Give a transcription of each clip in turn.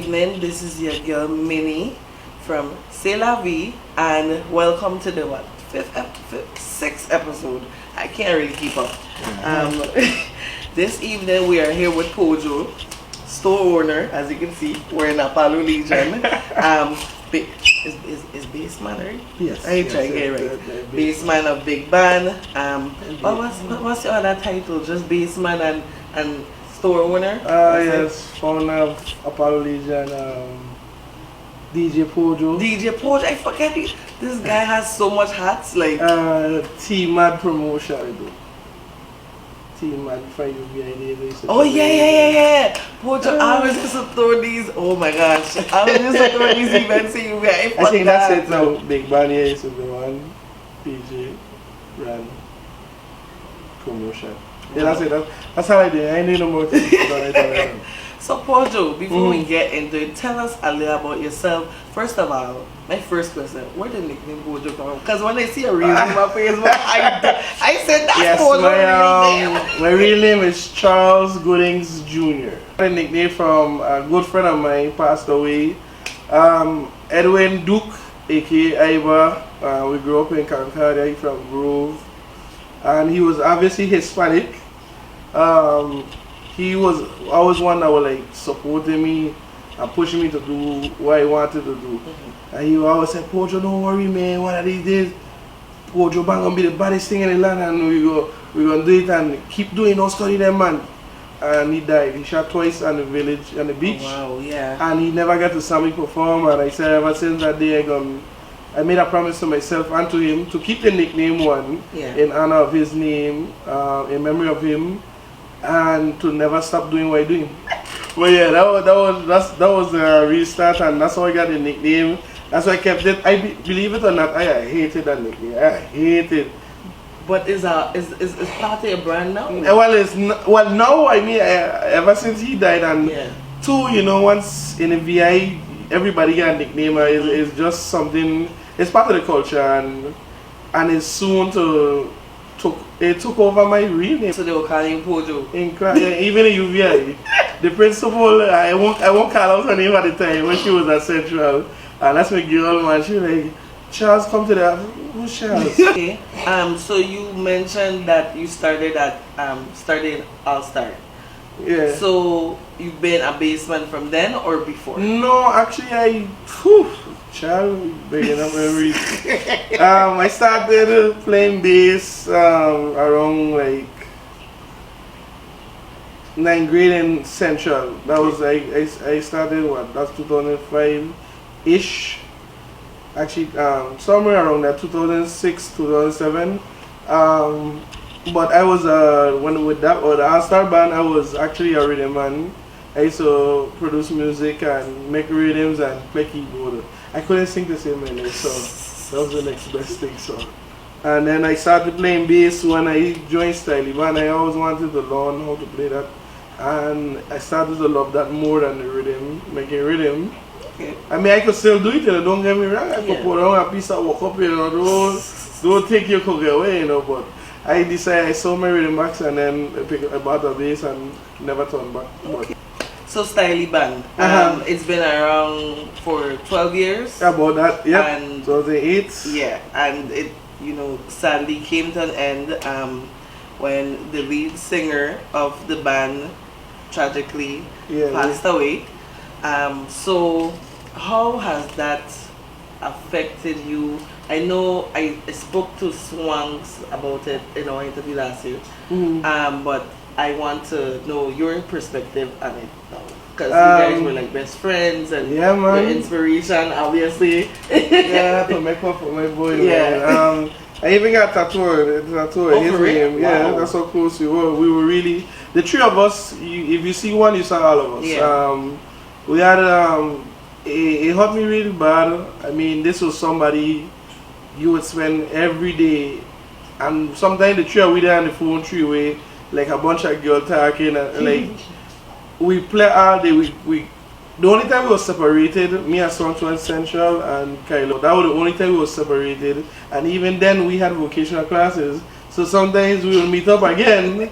evening. This is your girl Minnie from C'est La Vie, and welcome to the sixth episode. I can't really keep up. This evening we are here with Pollo, store owner. As you can see, we're in a Pollo Legion. Is bassman, right? Yes. I try to get it right. Bassman of big band. What's your other title? Just bassman and store owner? Yes, founder of Apollo Legion, DJ Pollo. DJ Pollo, I forget it. This guy has so much hats, like T-Mad promotion, I do. T-Mad for you behind. Oh yeah. Pollo, I always used to throw these. Oh my gosh, I always used to throw these events in you. I think that's it now. Big band here is the one. DJ brand promotion. Yeah, that's it. That's how I do it. I ain't doing no more things. So Pollo, before we get into it, tell us a little about yourself. First of all, my first question, where did the nickname Pollo come from? Because when I see a real name on Facebook, I said that's yes, Pollo real name. My real name is Charles Goodings Jr. The nickname from a good friend of mine passed away. Edwin Duke, aka Iva. We grew up in Concordia from Grove. And he was obviously Hispanic. He was always one that was like supporting me and pushing me to do what I wanted to do. And he always said, Pollo, don't worry, man. One of these days, Pollo bang gonna be the baddest thing in the land, and we're gonna do it and keep doing. Don't study them, man. And he died. He shot twice on the village, on the beach. Oh, wow, yeah. And he never got to see me perform. And I said, ever since that day, I made a promise to myself and to him to keep the nickname one in honor of his name, in memory of him, and to never stop doing what I'm doing. But yeah, that was the restart, and that's how I got the nickname. That's why I kept it. Believe it or not, I hated that nickname. I hate it. But is part of your brand now? Well, now I mean, ever since he died, and two, once in a VI, everybody got a nickname. It's just something. It's part of the culture, and it's soon it took over my real name. So they were calling Pollo. Even in UVI, the principal, I won't call out her name at the time when she was at Central, and that's my girl, man. She was like, Charles, come to the. Who's Charles? Okay. So you mentioned that you started All Star. Yeah. So you've been a bassman from then or before? No, actually Charles, bringing up memories. I started playing bass around like 9th grade in Central. That was I started that's 2005-ish. Actually, somewhere around that 2006, 2007. But I was with the All Star band, I was actually a rhythm man. I used to produce music and make rhythms and play keyboard. I couldn't sing the same way, so that was the next best thing. So, and then I started playing bass when I joined Styley Band. I always wanted to learn how to play that, and I started to love that more than the rhythm, making rhythm. Okay. I mean, I could still do it, don't get me wrong. I could put on a piece of walk up, don't take your cookie away, but I decided I saw my rhythm box and then I bought a bass and never turned back. Okay. So Styley Band, it's been around for 12 years. About that, yeah. And 2008. Yeah, and it sadly came to an end when the lead singer of the band tragically passed away. So how has that affected you? I know I spoke to Swanks about it in our interview last year, but I want to know your perspective on it now. Because you guys were like best friends and your inspiration, obviously. Yeah, to make up for my boy. Yeah. I even got tattooed his name. Yeah, that's how close we were. We were really, the three of us, if you see one, you saw all of us. Yeah. We had, it hurt me really bad. I mean, this was somebody you would spend every day, and sometimes the three of we there on the phone three-way, like a bunch of girls talking, and like, we play all day. The only time we were separated, me and Swanks went Central and Kylo, that was the only time we were separated, and even then we had vocational classes, so sometimes we would meet up again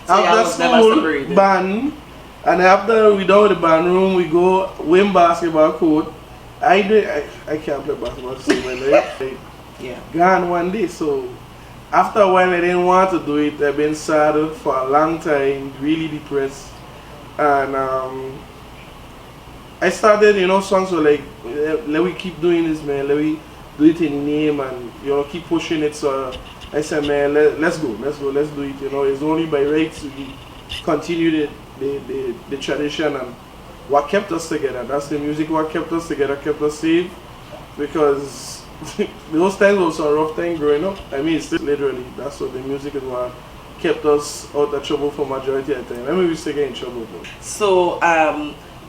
so after school, band, And after we done with the band room, we go win basketball court. I can't play basketball so well. Yeah. Gone one day. So after a while, I didn't want to do it. I've been sad for a long time, really depressed, and I started, songs were like, let we keep doing this, man. Let we do it in name and keep pushing it. So I said, man, let's go, let's do it. It's only by rights we continue the tradition and what kept us together. That's the music. What kept us together, kept us safe, because those times was a rough time growing up. I mean, it's still literally. That's what the music is what kept us out of trouble for majority of the time. I mean, we used to get in trouble though. So,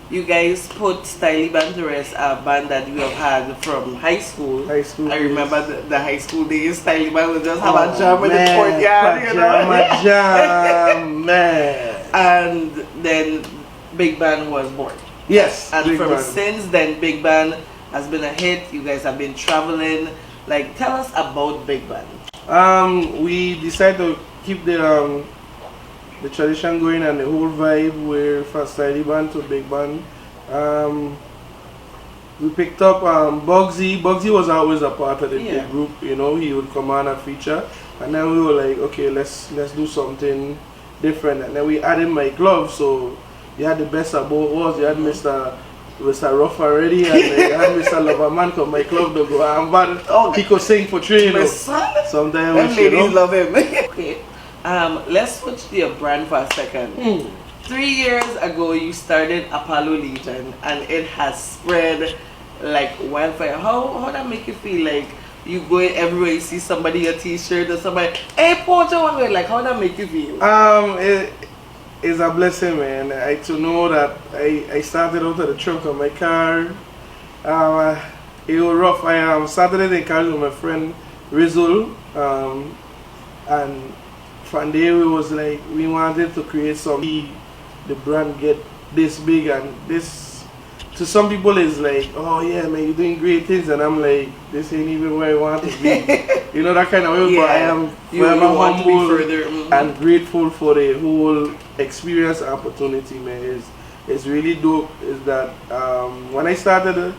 you guys put Styly Band to rest, a band that we have had from high school. I remember the high school days. Styly Band would just have a jam in the courtyard, Jam, man. And then Big Band was born. Yes. And since then, Big Band has been a hit. You guys have been traveling. Like, tell us about Big Band. We decided to keep the tradition going and the whole vibe. We're from Styly Band to Big Band. We picked up Bugsy. Bugsy was always a part of the group. He would come on and feature, and then we were like, okay, let's do something different. And then we added my glove, so you had the best of both worlds. You had Mr. Rough already, and you had Mr. Loverman, because my club don't go on, but he could sing for three. Sometimes ladies love him. Okay. Let's switch to your brand for a second. 3 years ago, you started Apollo Legion, and it has spread like wildfire. How that make you feel? Like you go everywhere, you see somebody a T-shirt or somebody, hey, Pollo, like how that make you feel? It's a blessing, man. To know that I started out of the trunk of my car. It was rough. I started in the car with my friend Rizul, and from there we wanted to create something. The brand get this big, and this to some people is like, oh yeah, man, you're doing great things, and I'm like, this ain't even where I want to be. That kind of way. But I am humble and grateful for the whole experience and opportunity, man. It's really dope. Is that when I started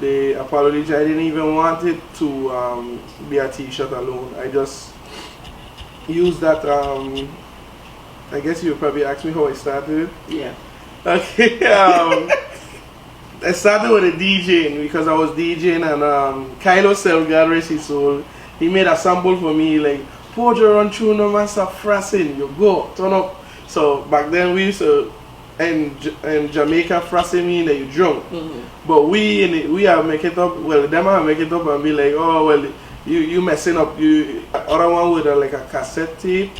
the Apollo Legion, I didn't even want it to be a T-shirt alone. I just used that. I guess you would probably ask me how I started. Yeah. Okay. I started with a DJing because I was DJing, and Kylo Selgad, rest his soul, he made a sample for me like, Pollo run through no master frassing, you go, turn up. So back then we used to, in Jamaica, frassing mean that you drunk. But we have make it up, well, them have make it up and be like, oh, well, you messing up. Other one with like a cassette tape.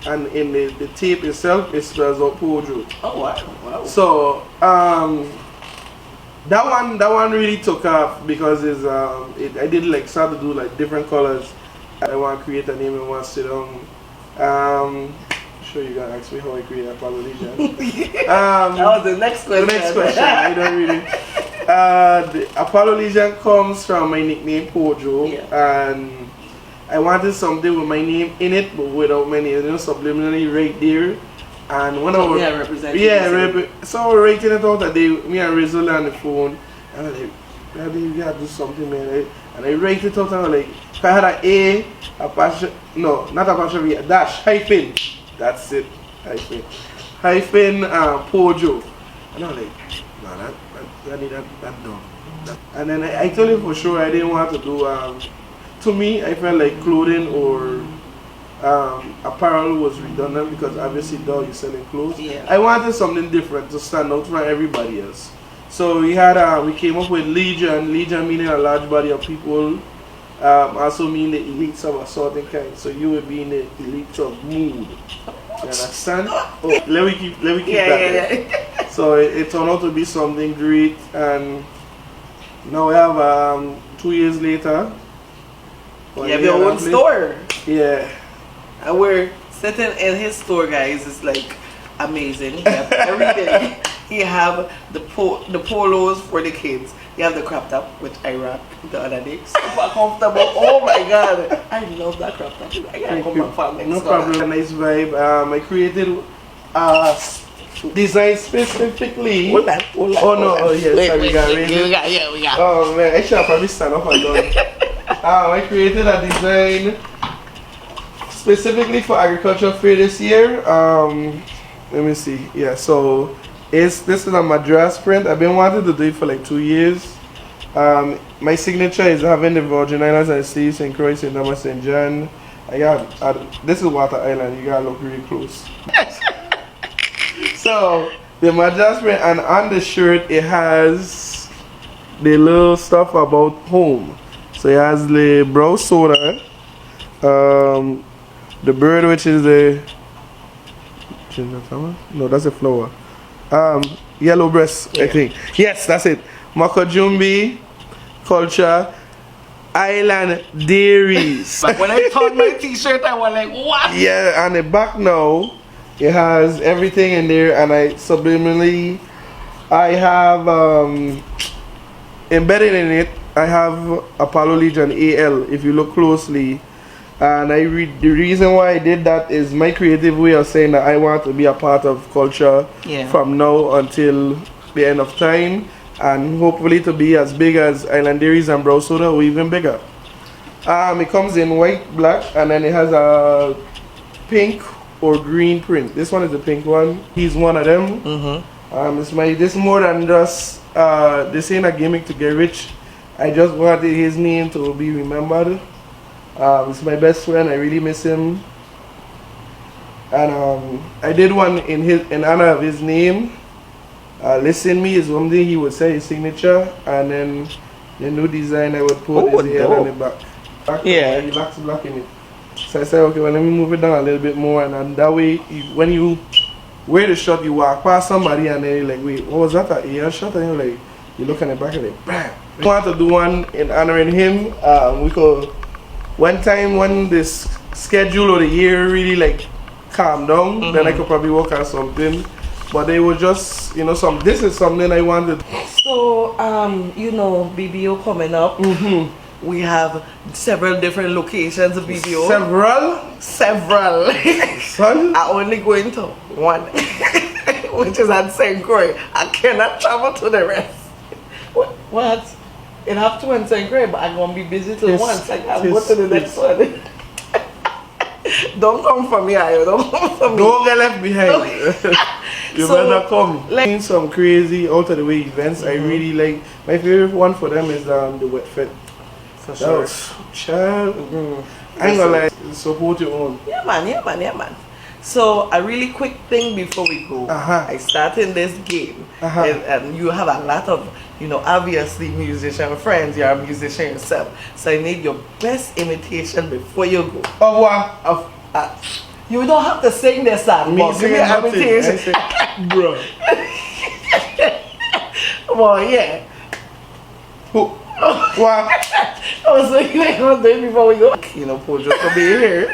And in the tape itself, it spells out Pollo. Oh wow! So that one really took off because I did like start to do like different colors. I want to create a name and want to sit down. Sure, you gotta ask me how I create Apollo Legion. That was the next question. The next question. I don't really. The Apollo Legion comes from my nickname Pollo, and I wanted something with my name in it, but without my name, subliminally right there. And when I was so I was writing it out that day, me and Rizal on the phone, and I was like, you gotta do something, man. And I write it out, and I was like, if I had an A, not a dash, hyphen. That's it, hyphen Pollo. And I was like, no, I need that done. And then I told him for sure I didn't want to do. To me, I felt like clothing or apparel was redundant because obviously dog is selling clothes. Yeah. I wanted something different to stand out from everybody else. So we came up with Legion. Legion meaning a large body of people. Also mean the elites of a certain kind. So you would be in the elites of mood. You understand? Oh, let me keep that. Yeah. So it turned out to be something great, and now we have 2 years later. You have your own store. Yeah. And we're sitting in his store, guys. It's like amazing. You have everything. You have the polos for the kids. You have the crop top, which I rocked the other day. Super comfortable. Oh my god. I love that crop top. I gotta go back for next No problem. Nice vibe. I created a designed specifically. Hold on. Oh no, oh yes, Wait, we got we got. Oh man, I should have probably stand up and done. I created a design specifically for agriculture fair this year. Let me see. Yeah, so this is a Madras print. I've been wanting to do it for like 2 years. My signature is having the Virgin Islands and Seas in Croix Entertainment St. John. This is Water Island. You gotta look really close. So the Madras print, and on the shirt it has the little stuff about home. So it has the brown soda, the bird, which is the no, that's a flower. Yellow breast, I think. Yes, that's it. Makajumbi culture, island dairies. But when I turned my t-shirt, I was like, what? Yeah, and the back now, it has everything in there, and I subliminally, I have embedded in it, I have Apollo Legion AL, if you look closely. And the reason why I did that is my creative way of saying that I want to be a part of culture from now until the end of time, and hopefully to be as big as Islandaries and Brown Soda, or even bigger. It comes in white, black, and then it has a pink or green print. This one is the pink one. He's one of them. This more than just this ain't a gimmick to get rich. I just wanted his name to be remembered. It's my best friend. I really miss him. And I did one in honor of his name. Listen Me is one thing he would say, his signature, and then the new design I would put his head on the back. Yeah. He lacks black in it. So I said, okay, well, let me move it down a little bit more, and then that way, when you wear the shirt, you walk past somebody, and then you're like, wait, what was that? An ear shot? And you're like, you look in the back of it, bam. We want to do one in honoring him. We could, one time when this schedule of the year really like calm down, then I could probably work on something. But they were just, you know, this is something I wanted. So, you know, BBO coming up. We have several different locations of BBO. Several. Son? I only going to one, which is at St. Croix. I cannot travel to the rest. What? It have to in St. Croix, but I'm going to be busy till once. Like, I'll go to the next one. Don't come for me, Ayo. Don't come for me. Don't get left behind. You better come. Like, some crazy out of the way events. I really like. My favorite one for them is the Wet Fit. For sure. Child. I ain't gonna lie. Support your own. Yeah, man. So a really quick thing before we go. I started this game, and you have a lot of, you know, obviously musician friends. You're a musician yourself, so I need your best imitation before you go. Of what? You don't have to sing this song. Me Give me an imitation. Bro. Well, yeah. What? Oh, so you ain't gonna do it before we go. You know, Pollo for being here.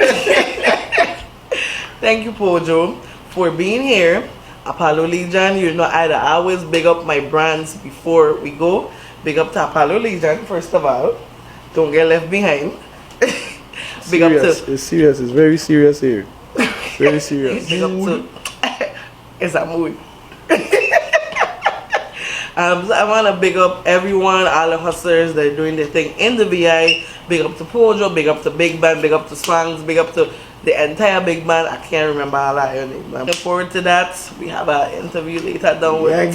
Thank you, Pollo, for being here. Apollo Legion, you know, I always big up my brands before we go. Big up to Apollo Legion, first of all. Don't get left behind. Big up to... It's serious. It's very serious here. Very serious. Big up to... It's a mood. So I want to big up everyone, all the hustlers that are doing their thing in the VI. Big up to Pollo, big up to Big Band, big up to Swangs, big up to the entire Big Band. I can't remember all of your names. Looking forward to that. We have an interview later down with thank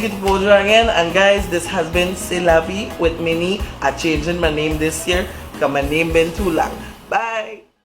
you to Pollo again. And guys, this has been C'est La Vie with Minnie. I'm changing my name this year because my name been too long. Bye.